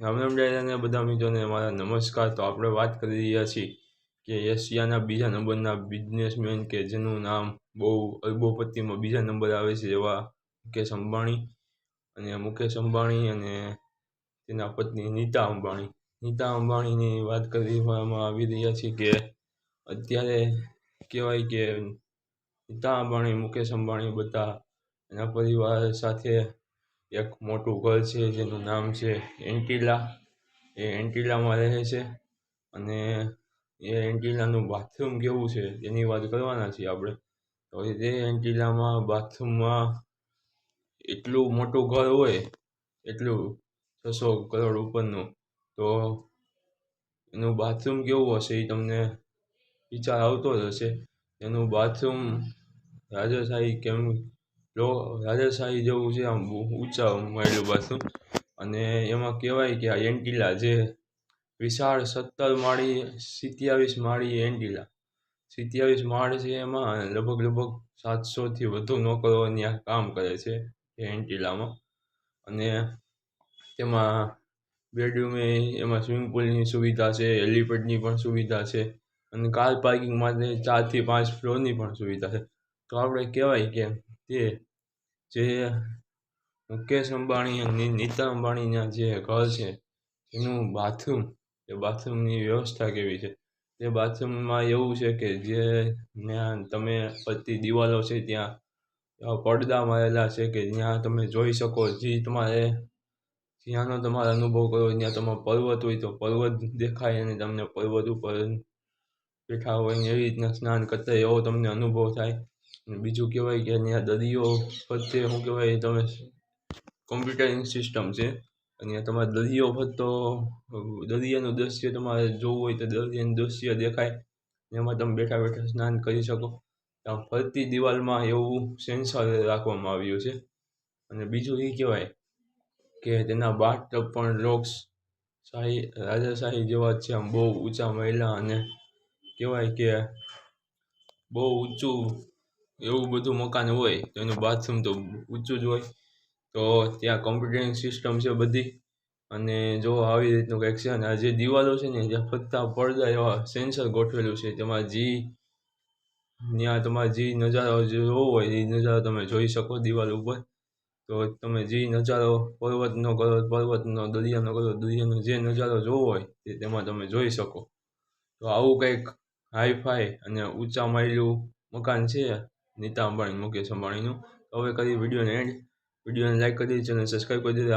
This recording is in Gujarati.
રામ રામ ડાયરાને બધા મિત્રોને મારા નમસ્કાર। તો આપણે વાત કરી રહ્યા છીએ કે એશિયાના બીજા નંબરના બિઝનેસમેન કે જેનું નામ બહુ અરબોપતિમાં બીજા નંબર આવે છે એવા મુકેશ અંબાણી અને તેના પત્ની નીતા અંબાણીની વાત કરવામાં આવી રહ્યા છે કે અત્યારે કહેવાય કે નીતા અંબાણી મુકેશ અંબાણી બધા એના પરિવાર સાથે એક મોટું ઘર છે જેનું નામ છે એન્ટિલા। એ એન્ટિલામાં રહે છે અને એ એન્ટિલાનું બાથરૂમ કેવું છે એની વાત કરવાના છીએ આપણે। તો એ એન્ટિલામાં બાથરૂમમાં એટલું મોટું ઘર હોય, એટલું 600 કરોડ ઉપરનું, તો એનું બાથરૂમ કેવું હશે એ તમને વિચાર આવતો જ હશે। એનું બાથરૂમ રાજાશાહી જેવું છે, આમ ઊંચા માળેલું બાથરૂમ। અને એમાં કહેવાય કે આ એન્ટિલા જે વિશાળ 27 માળી એન્ટિલા, 27 માળ છે એમાં લગભગ 700થી વધુ નોકરો ત્યાં કામ કરે છે એ એન્ટિલામાં। અને તેમાં બેડરૂમ એમાં સ્વિમિંગ પુલની સુવિધા છે, હેલીપેડની પણ સુવિધા છે અને કાર પાર્કિંગ માટે 4 થી 5 ફ્લોરની પણ સુવિધા છે। તો આપણે કહેવાય કે તે જે મુકેશ અંબાણી અને નીતા અંબાણીના જે ઘર છે એનું બાથરૂમની વ્યવસ્થા કેવી છે। તે બાથરૂમમાં એવું છે કે જે ત્યાં તમે બધી દિવાલો છે ત્યાં પડદા મારેલા છે કે ત્યાં તમે જોઈ શકો, જ્યાંનો તમારે અનુભવ કરવો હોય ત્યાં તમે પર્વત હોય તો પર્વત દેખાય અને તમને પર્વત ઉપર બેઠા હોય ને એવી રીતના સ્નાન કરતા એવો તમને અનુભવ થાય। અને બીજું કહેવાય કે ત્યાં દરિયો ફરતે તમે કોમ્પ્યુટરિંગ સિસ્ટમ છે અને તમારે દરિયો ફરતો દરિયાનું દૃશ્ય તમારે જોવું હોય તો દરિયાનું દૃશ્ય દેખાય, એમાં તમે બેઠા સ્નાન કરી શકો। ત્યાં ફરતી દિવાલમાં એવું સેન્સર રાખવામાં આવ્યું છે। અને બીજું એ કહેવાય કે તેના બાથટબ પણ રાજાશાહી જેવા જ છે, આમ બહુ ઊંચા માળેલા અને કહેવાય કે બહુ ઊંચું એવું બધું મકાન હોય તો એનું બાથરૂમ તો ઊંચું જ હોય। તો ત્યાં કોમ્પ્યુટરિંગ સિસ્ટમ છે બધી, અને જો આવી રીતનું કંઈક છે। અને આ જે દિવાલો છે ને જ્યાં ફરતા પડદા એવા સેન્સર ગોઠવેલું છે, તમારે જે નજારો જોવો હોય એ નજારો તમે જોઈ શકો દિવાલ ઉપર। તો તમે જે નજારો પર્વતનો કરો પર્વતનો, દરિયાનો કરો દરિયાનો, જે નજારો જોવો હોય તે તેમાં તમે જોઈ શકો। તો આવું કંઈક હાઈફાઈ અને ઊંચા માળેલું મકાન છે નીતા અંબાણી મુકેશ અંબાણીનું। તો હવે કરી વિડીયોને લાઈક કરી દેજો અને સબસ્ક્રાઈબ કરી દેજો।